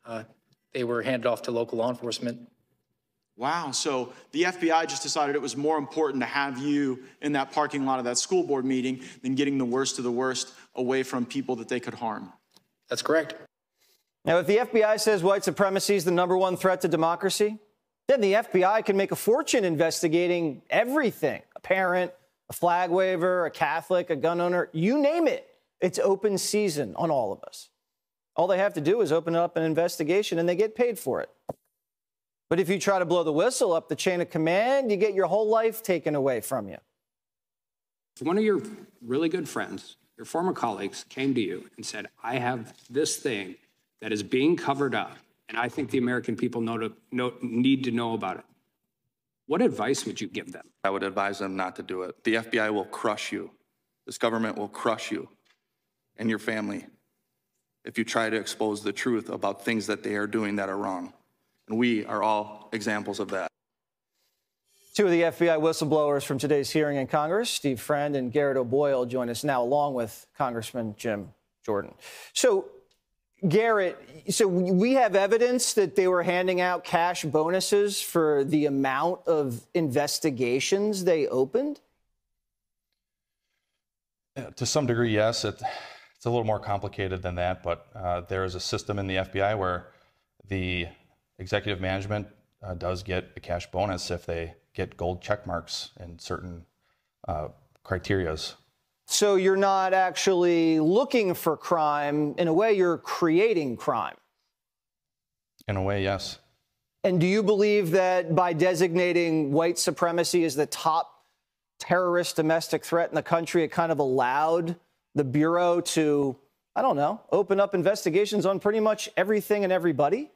uh, they were handed off to local law enforcement. Wow, so the FBI just decided it was more important to have you in that parking lot of that school board meeting than getting the worst of the worst away from people that they could harm. That's correct. Now, if the FBI says white supremacy is the #1 threat to democracy, then the FBI can make a fortune investigating everything. A parent, a flag waver, a Catholic, a gun owner, you name it. It's open season on all of us. All they have to do is open up an investigation and they get paid for it. But if you try to blow the whistle up the chain of command, you get your whole life taken away from you. If one of your really good friends, your former colleagues, came to you and said, I have this thing that is being covered up, and I think the American people need to know about it, what advice would you give them? I would advise them not to do it. The FBI will crush you. This government will crush you and your family if you try to expose the truth about things that they are doing that are wrong. And we are all examples of that. Two of the FBI whistleblowers from today's hearing in Congress, Steve Friend and Garrett O'Boyle, join us now, along with Congressman Jim Jordan. So, Garrett, so we have evidence that they were handing out cash bonuses for the amount of investigations they opened? To some degree, yes. It's a little more complicated than that, but there is a system in the FBI where the executive management does get a cash bonus if they get gold check marks in certain criterias. So you're not actually looking for crime. In a way, you're creating crime. In a way, yes. And do you believe that by designating white supremacy as the top terrorist domestic threat in the country, it kind of allowed the Bureau to, I don't know, open up investigations on pretty much everything and everybody?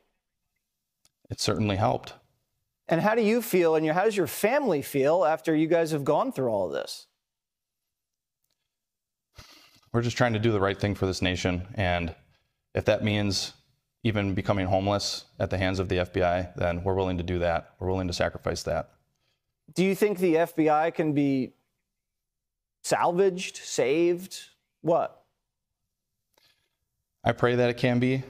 It certainly helped. And how do you feel, and how does your family feel after you guys have gone through all of this? We're just trying to do the right thing for this nation. And if that means even becoming homeless at the hands of the FBI, then we're willing to do that. We're willing to sacrifice that. Do you think the FBI can be salvaged, saved? What? I pray that it can be,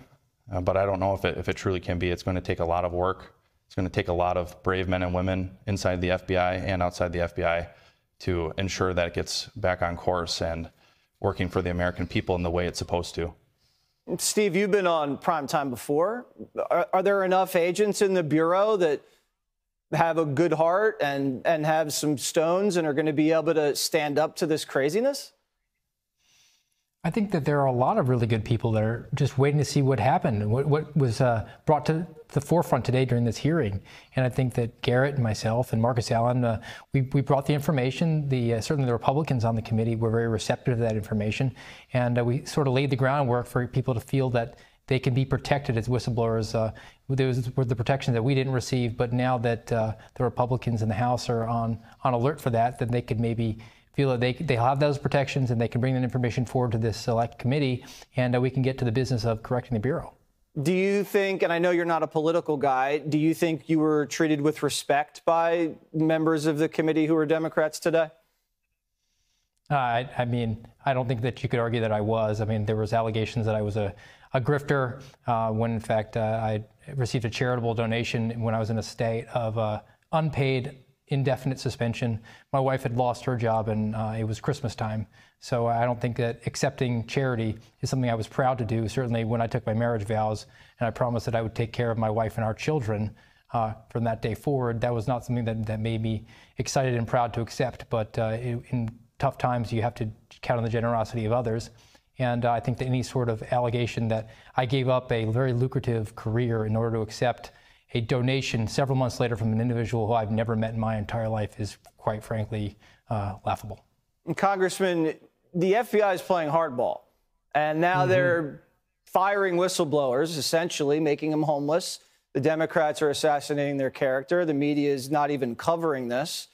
but I don't know if it truly can be. It's going to take a lot of work. It's going to take a lot of brave men and women inside the FBI and outside the FBI to ensure that it gets back on course and working for the American people in the way it's supposed to. Steve, you've been on primetime before. Are there enough agents in the Bureau that have a good heart and have some stones and are going to be able to stand up to this craziness? I think that there are a lot of really good people that are just waiting to see what happened and what was brought to the forefront today during this hearing. And I think that Garrett and myself and Marcus Allen, we brought the information. Certainly the Republicans on the committee were very receptive to that information. And we sort of laid the groundwork for people to feel that they can be protected as whistleblowers. Those were the protections that we didn't receive. But now that the Republicans in the House are on alert for that, then they could maybe feel that they'll have those protections and they can bring that information forward to this select committee, and we can get to the business of correcting the Bureau. Do you think, and I know you're not a political guy, do you think you were treated with respect by members of the committee who are Democrats today? I mean, I don't think that you could argue that I was. I mean, there was allegations that I was a grifter when, in fact, I received a charitable donation when I was in a state of unpaid indefinite suspension. My wife had lost her job and it was Christmas time. So I don't think that accepting charity is something I was proud to do. Certainly when I took my marriage vows and I promised that I would take care of my wife and our children from that day forward, that was not something that made me excited and proud to accept. But in tough times, you have to count on the generosity of others. And I think that any sort of allegation that I gave up a very lucrative career in order to accept a donation several months later from an individual who I've never met in my entire life is, quite frankly, laughable. Congressman, the FBI is playing hardball, and now they're firing whistleblowers, essentially making them homeless. The Democrats are assassinating their character. The media is not even covering this.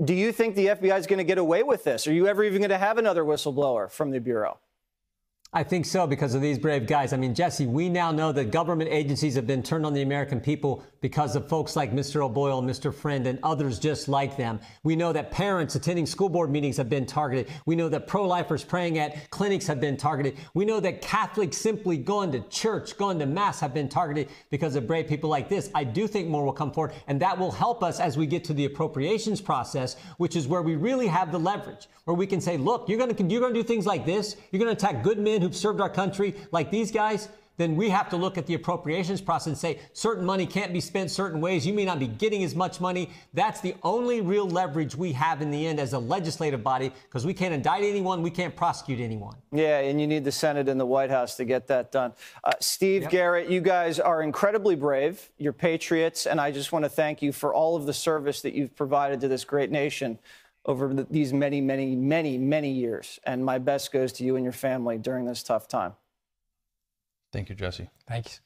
Do you think the FBI is going to get away with this? Are you ever even going to have another whistleblower from the Bureau? I think so, because of these brave guys. I mean, Jesse, we now know that government agencies have been turned on the American people because of folks like Mr. O'Boyle, Mr. Friend, and others just like them. We know that parents attending school board meetings have been targeted. We know that pro-lifers praying at clinics have been targeted. We know that Catholics simply going to church, going to mass have been targeted because of brave people like this. I do think more will come forward, and that will help us as we get to the appropriations process, which is where we really have the leverage, where we can say, look, you're going to do things like this. You're going to attack good men who've served our country like these guys. Then we have to look at the appropriations process and say certain money can't be spent certain ways. You may not be getting as much money. That's the only real leverage we have in the end as a legislative body, because we can't indict anyone. We can't prosecute anyone. Yeah, and you need the Senate and the White House to get that done. Steve, Garrett, you guys are incredibly brave. You're patriots, and I just want to thank you for all of the service that you've provided to this great nation over these many, many, many, many years. And my best goes to you and your family during this tough time. Thank you, Jesse. Thanks.